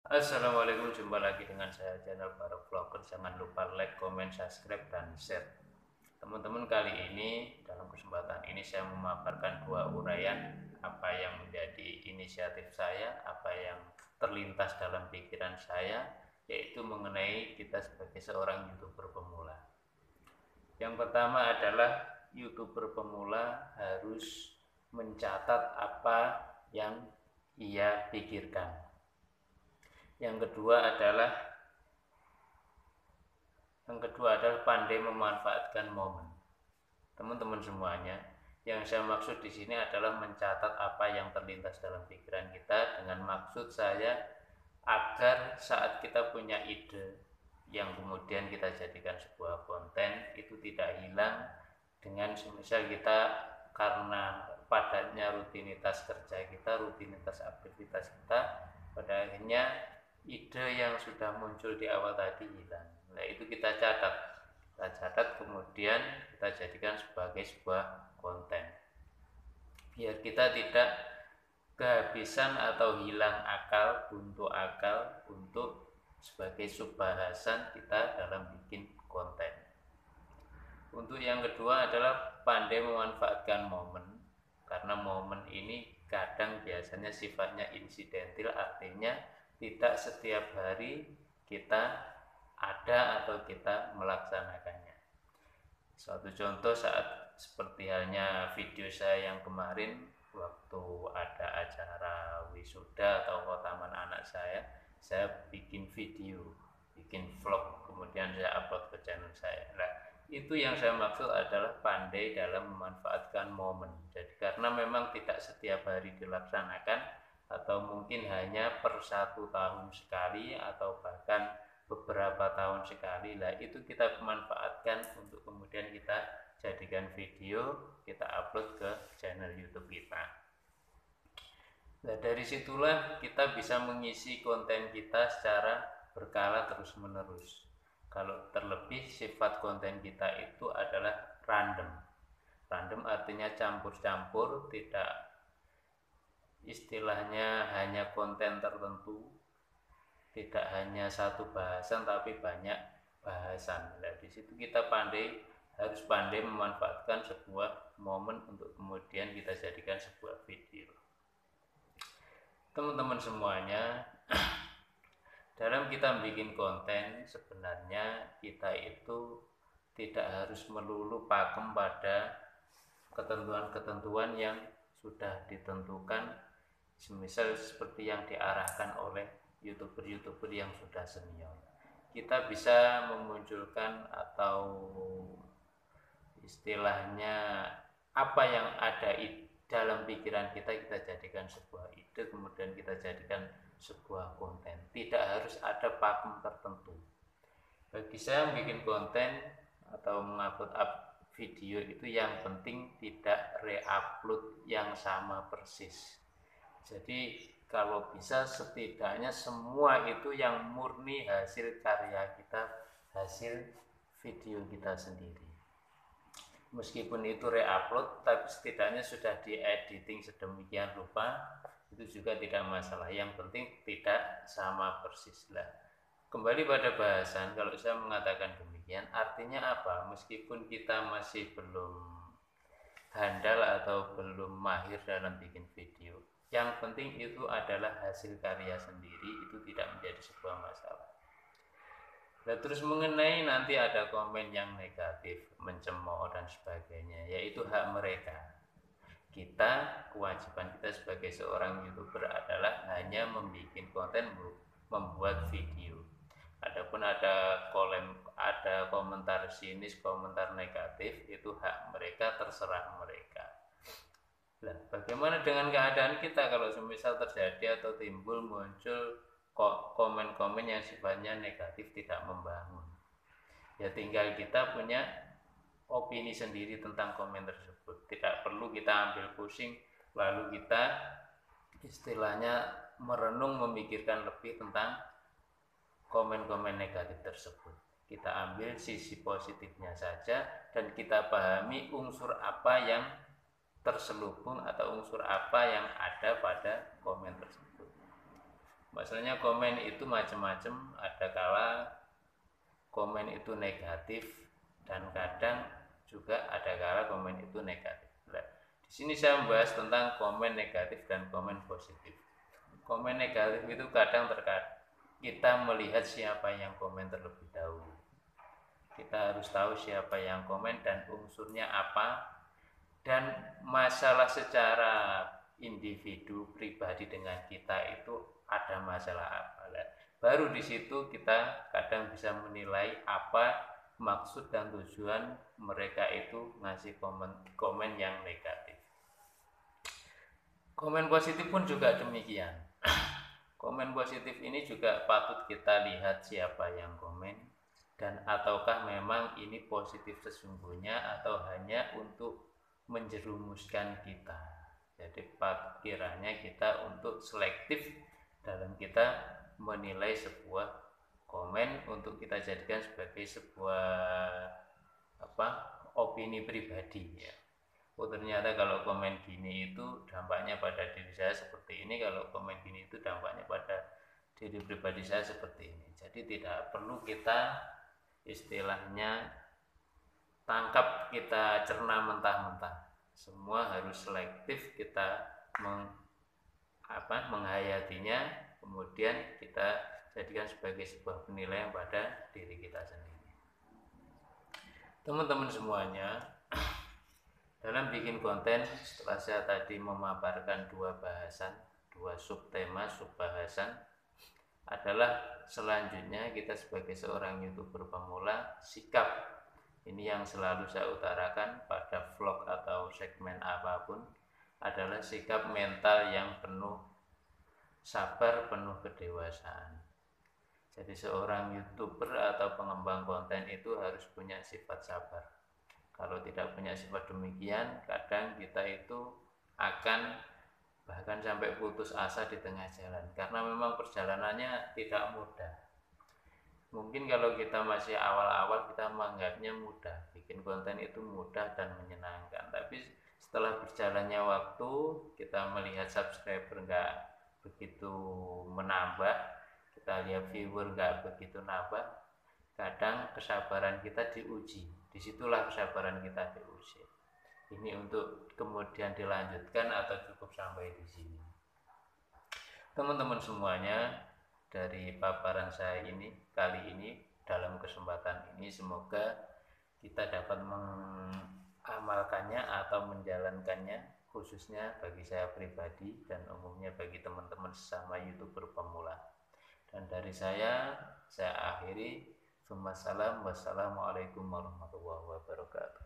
Assalamualaikum, jumpa lagi dengan saya channel Para Vlogger. Jangan lupa like, comment, subscribe, dan share. Teman-teman, kali ini dalam kesempatan ini saya memaparkan dua uraian apa yang menjadi inisiatif saya, apa yang terlintas dalam pikiran saya, yaitu mengenai kita sebagai seorang YouTuber pemula. Yang pertama adalah YouTuber pemula harus mencatat apa yang ia pikirkan. Yang kedua adalah pandai memanfaatkan momen. Teman-teman semuanya, yang saya maksud di sini adalah mencatat apa yang terlintas dalam pikiran kita, dengan maksud saya agar saat kita punya ide yang kemudian kita jadikan sebuah konten, itu tidak hilang dengan semisal kita karena padatnya rutinitas kerja kita, rutinitas aktivitas kita, pada akhirnya ide yang sudah muncul di awal tadi hilang. Nah, itu kita catat kemudian kita jadikan sebagai sebuah konten, biar kita tidak kehabisan atau hilang akal untuk sebagai subbahasan kita dalam bikin konten. Untuk yang kedua adalah pandai memanfaatkan momen, karena momen ini kadang biasanya sifatnya insidental, artinya tidak setiap hari kita ada atau kita melaksanakannya. Suatu contoh saat seperti halnya video saya yang kemarin waktu ada acara wisuda atau khotaman anak saya bikin video, bikin vlog, kemudian saya upload ke channel saya. Nah, itu yang saya maksud adalah pandai dalam memanfaatkan momen. Jadi karena memang tidak setiap hari dilaksanakan, atau mungkin hanya per 1 tahun sekali atau bahkan beberapa tahun sekali, lah itu kita manfaatkan untuk kemudian kita jadikan video, kita upload ke channel YouTube kita. Nah, dari situlah kita bisa mengisi konten kita secara berkala terus menerus. Kalau terlebih sifat konten kita itu adalah random. Random artinya campur-campur, tidak istilahnya hanya konten tertentu, tidak hanya satu bahasan tapi banyak bahasan. Nah, di situ kita harus pandai memanfaatkan sebuah momen untuk kemudian kita jadikan sebuah video. Teman-teman semuanya, dalam kita bikin konten sebenarnya kita itu tidak harus melulu pakem pada ketentuan-ketentuan yang sudah ditentukan, semisal seperti yang diarahkan oleh YouTuber yang sudah senior. Kita bisa memunculkan atau istilahnya apa yang ada dalam pikiran kita jadikan sebuah ide, kemudian kita jadikan sebuah konten. Tidak harus ada pakem tertentu. Bagi saya bikin konten atau mengupload video itu yang penting tidak re-upload yang sama persis. Jadi kalau bisa setidaknya semua itu yang murni hasil karya kita, hasil video kita sendiri. Meskipun itu re-upload, tapi setidaknya sudah di-editing sedemikian rupa, itu juga tidak masalah. Yang penting tidak sama persis lah. Kembali pada bahasan, kalau saya mengatakan demikian, artinya apa? Meskipun kita masih belum handal atau belum mahir dalam bikin video, yang penting itu adalah hasil karya sendiri, itu tidak menjadi sebuah masalah. Nah, terus mengenai nanti ada komen yang negatif, mencemooh dan sebagainya, yaitu hak mereka. Kewajiban kita sebagai seorang YouTuber adalah hanya membuat konten, membuat video. Adapun ada komentar sinis, komentar negatif, itu hak mereka, terserah mereka. Nah, bagaimana dengan keadaan kita kalau semisal terjadi atau muncul komen-komen yang sifatnya negatif, tidak membangun? Ya tinggal kita punya opini sendiri tentang komen tersebut. Tidak perlu kita ambil pusing lalu kita istilahnya merenung, memikirkan lebih tentang komen-komen negatif tersebut. Kita ambil sisi positifnya saja dan kita pahami unsur apa yang terselubung atau unsur apa yang ada pada komen tersebut. Masalahnya komen itu macam-macam, ada kala komen itu negatif dan kadang juga ada kala komen itu negatif. Nah, di sini saya membahas tentang komen negatif dan komen positif. Komen negatif itu kadang terkadang kita melihat siapa yang komen terlebih dahulu. Kita harus tahu siapa yang komen dan unsurnya apa, dan masalah secara individu pribadi dengan kita itu ada masalah apa. Baru di situ kita kadang bisa menilai apa maksud dan tujuan mereka itu ngasih komen yang negatif. Komen positif pun juga demikian. Komen positif ini juga patut kita lihat siapa yang komen, dan ataukah memang ini positif sesungguhnya atau hanya untuk menjerumuskan kita. Jadi kiranya kita untuk selektif dalam kita menilai sebuah komen untuk kita jadikan sebagai sebuah opini pribadi ya. Oh ternyata kalau komen gini itu dampaknya pada diri saya seperti ini, kalau komen gini itu dampaknya pada diri pribadi saya seperti ini. Jadi tidak perlu kita istilahnya tangkap, kita cerna mentah-mentah. Semua harus selektif kita menghayatinya, kemudian kita jadikan sebagai sebuah penilaian pada diri kita sendiri. Teman-teman semuanya, dalam bikin konten, setelah saya tadi memaparkan dua bahasan, dua subtema, subbahasan, adalah selanjutnya kita sebagai seorang YouTuber pemula, sikap ini yang selalu saya utarakan pada vlog atau segmen apapun, adalah sikap mental yang penuh sabar, penuh kedewasaan. Jadi seorang YouTuber atau pengembang konten itu harus punya sifat sabar. Kalau tidak punya sifat demikian, kadang kita itu akan bahkan sampai putus asa di tengah jalan, karena memang perjalanannya tidak mudah. Mungkin kalau kita masih awal-awal kita menganggapnya mudah, bikin konten itu mudah dan menyenangkan, tapi setelah berjalannya waktu, kita melihat subscriber nggak begitu menambah, kita lihat viewer nggak begitu nambah, kadang kesabaran kita diuji. Disitulah kesabaran kita diuji. Ini untuk kemudian dilanjutkan atau cukup sampai di sini. Teman-teman semuanya, dari paparan saya ini kali ini dalam kesempatan ini, semoga kita dapat mengamalkannya atau menjalankannya, khususnya bagi saya pribadi dan umumnya bagi teman-teman sesama YouTuber pemula. Dan dari saya akhiri. Wassalamualaikum warahmatullahi wabarakatuh.